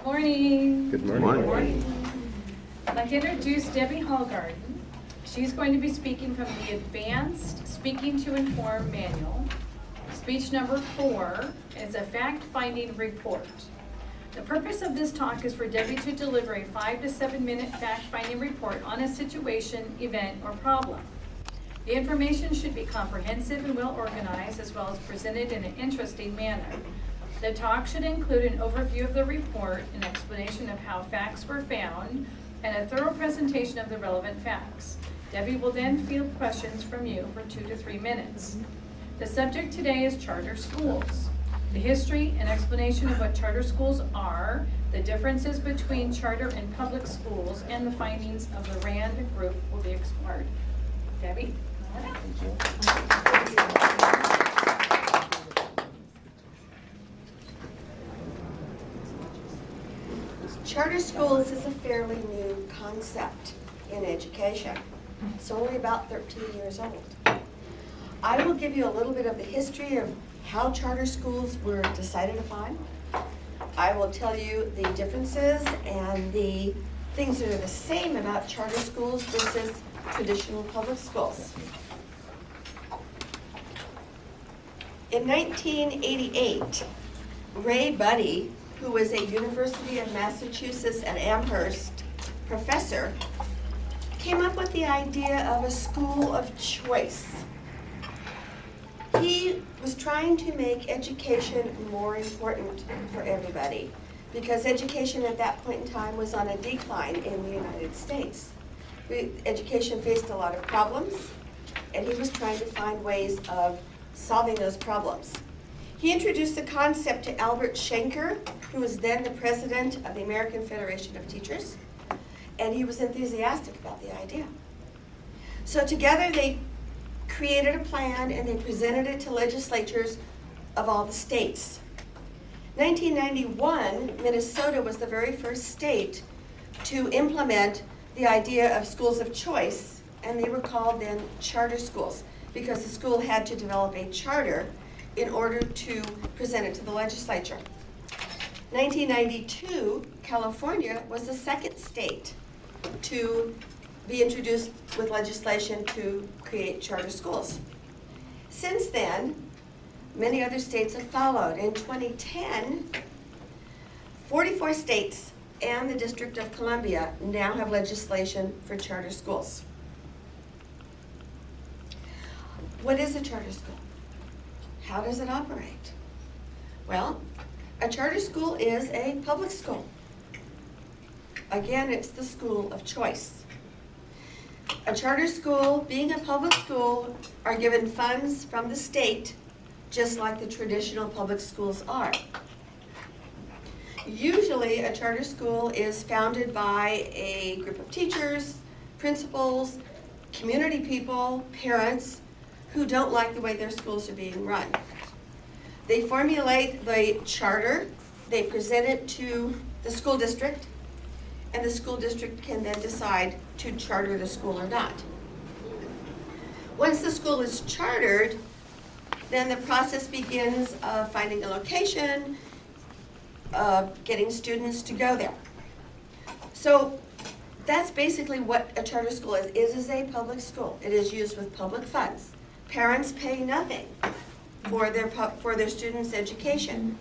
Morning. Good morning. Good morning. I'd like to introduce Debbie Hallgarden. She's going to be speaking from the Advanced Speaking to Inform Manual. Speech number 4 is a fact-finding report. The purpose of this talk is for Debbie to deliver a 5 to 7 minute fact-finding report on a situation, event, or problem. The information should be comprehensive and well organized, as well as presented in an interesting manner. The talk should include an overview of the report, an explanation of how facts were found, and a thorough presentation of the relevant facts. Debbie will then field questions from you for 2 to 3 minutes. The subject today is charter schools. The history and explanation of what charter schools are, the differences between charter and public schools, and the findings of the RAND group will be explored. Debbie? Charter schools is a fairly new concept in education. It's only about 13 years old. I will give you a little bit of the history of how charter schools were decided upon. I will tell you the differences and the things that are the same about charter schools versus traditional public schools. In 1988, Ray Budde, who was a University of Massachusetts at Amherst professor, came up with the idea of a school of choice. He was trying to make education more important for everybody because education at that point in time was on a decline in the United States. Education faced a lot of problems, and he was trying to find ways of solving those problems. He introduced the concept to Albert Shanker, who was then the president of the American Federation of Teachers, and he was enthusiastic about the idea. So together they created a plan and they presented it to legislatures of all the states. 1991, Minnesota was the very first state to implement the idea of schools of choice, and they were called then charter schools because the school had to develop a charter in order to present it to the legislature. 1992, California was the second state to be introduced with legislation to create charter schools. Since then, many other states have followed. In 2010, 44 states and the District of Columbia now have legislation for charter schools. What is a charter school? How does it operate? Well, a charter school is a public school. Again, it's the school of choice. A charter school, being a public school, are given funds from the state, just like the traditional public schools are. Usually, a charter school is founded by a group of teachers, principals, community people, parents, who don't like the way their schools are being run. They formulate the charter, they present it to the school district, and the school district can then decide to charter the school or not. Once the school is chartered, then the process begins of finding a location, of getting students to go there. So that's basically what a charter school is. It is a public school. It is used with public funds. Parents pay nothing for their students' education.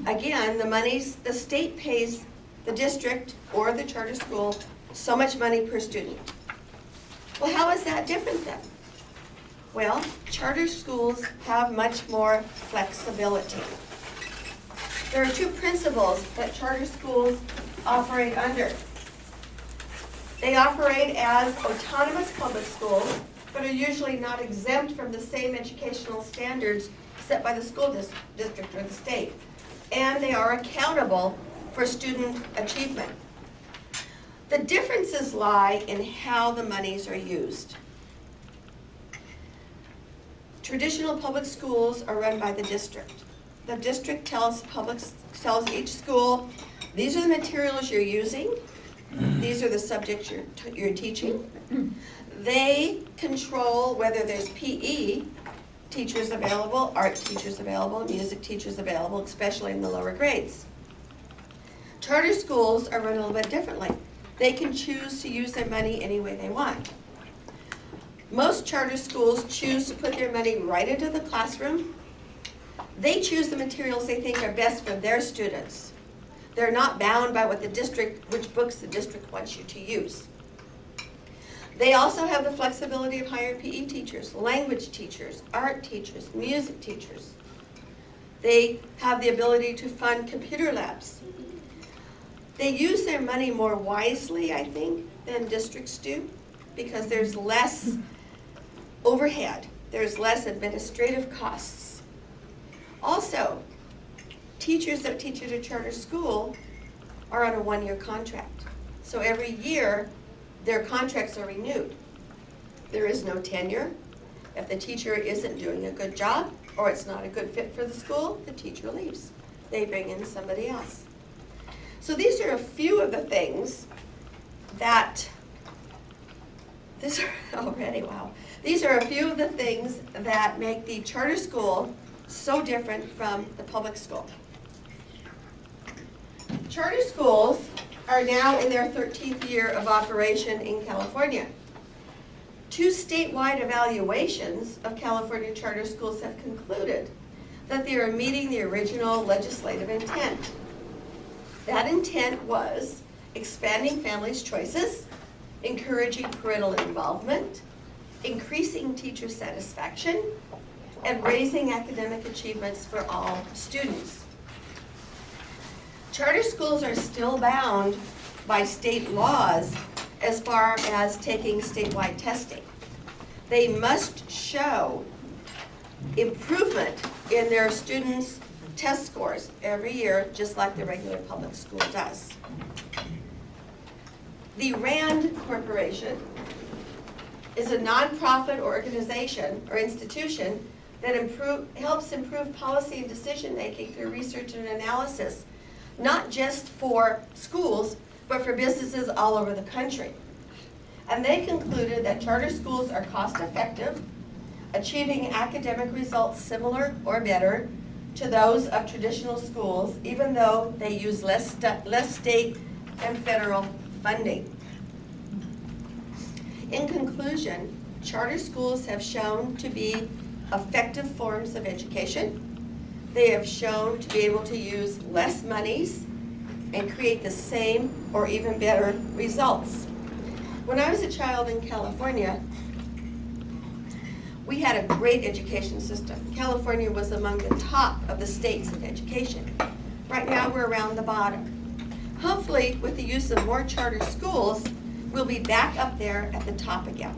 Again, the monies, the state pays the district or the charter school so much money per student. Well, how is that different then? Well, charter schools have much more flexibility. There are two principles that charter schools operate under. They operate as autonomous public schools, but are usually not exempt from the same educational standards set by the school district or the state. And they are accountable for student achievement. The differences lie in how the monies are used. Traditional public schools are run by the district. The district tells each school, these are the materials you're using, these are the subjects you're teaching. They control whether there's PE teachers available, art teachers available, music teachers available, especially in the lower grades. Charter schools are run a little bit differently. They can choose to use their money any way they want. Most charter schools choose to put their money right into the classroom. They choose the materials they think are best for their students. They're not bound by what which books the district wants you to use. They also have the flexibility of hiring PE teachers, language teachers, art teachers, music teachers. They have the ability to fund computer labs. They use their money more wisely, I think, than districts do, because there's less overhead, there's less administrative costs. Also, teachers that teach at a charter school are on a one-year contract. So every year, their contracts are renewed. There is no tenure. If the teacher isn't doing a good job or it's not a good fit for the school, the teacher leaves. They bring in somebody else. So these are a few of the things that, these are a few of the things that make the charter school so different from the public school. Charter schools are now in their 13th year of operation in California. 2 statewide evaluations of California charter schools have concluded that they are meeting the original legislative intent. That intent was expanding families' choices, encouraging parental involvement, increasing teacher satisfaction, and raising academic achievements for all students. Charter schools are still bound by state laws as far as taking statewide testing. They must show improvement in their students' test scores every year, just like the regular public school does. The RAND Corporation is a nonprofit organization or institution that helps improve policy and decision-making through research and analysis, not just for schools, but for businesses all over the country. And they concluded that charter schools are cost-effective, achieving academic results similar or better to those of traditional schools, even though they use less state and federal funding. In conclusion, charter schools have shown to be effective forms of education. They have shown to be able to use less monies and create the same or even better results. When I was a child in California, we had a great education system. California was among the top of the states in education. Right now, we're around the bottom. Hopefully, with the use of more charter schools, we'll be back up there at the top again.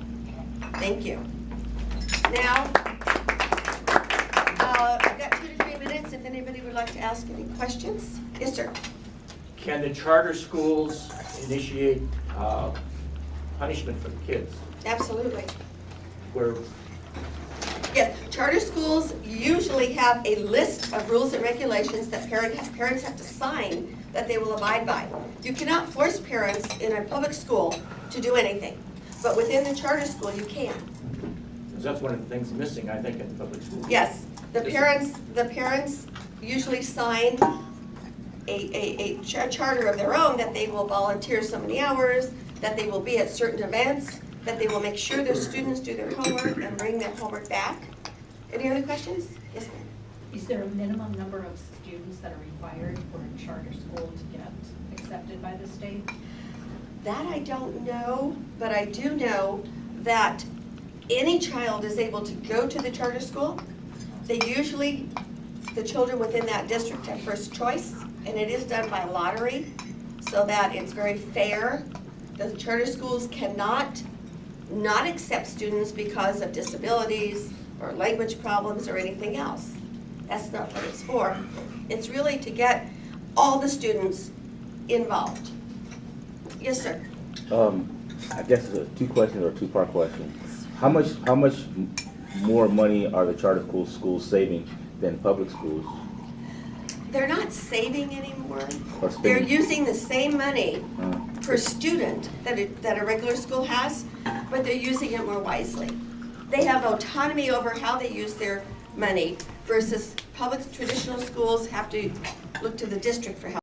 Thank you. Now, I've got 2 to 3 minutes if anybody would like to ask any questions. Yes, sir. Can the charter schools initiate punishment for the kids? Absolutely. Where Yes, charter schools usually have a list of rules and regulations that parents have to sign that they will abide by. You cannot force parents in a public school to do anything, but within the charter school you can. that's one of the things missing, I think, in public schools. Yes, the parents usually sign a charter of their own that they will volunteer so many hours, that they will be at certain events, that they will make sure their students do their homework and bring their homework back. Any other questions? Yes, ma'am. Is there a minimum number of students that are required for a charter school to get accepted by the state? That I don't know, but I do know that any child is able to go to the charter school. They usually, the children within that district have first choice, and it is done by lottery so that it's very fair. The charter schools cannot not accept students because of disabilities or language problems or anything else. That's not what it's for. It's really to get all the students involved. Yes, sir. I guess it's a 2 questions or 2-part question. How much more money are the charter schools saving than public schools? They're not saving anymore. Or They're spending? using the same money per student that a regular school has, but they're using it more wisely. They have autonomy over how they use their money versus public traditional schools have to look to the district for help.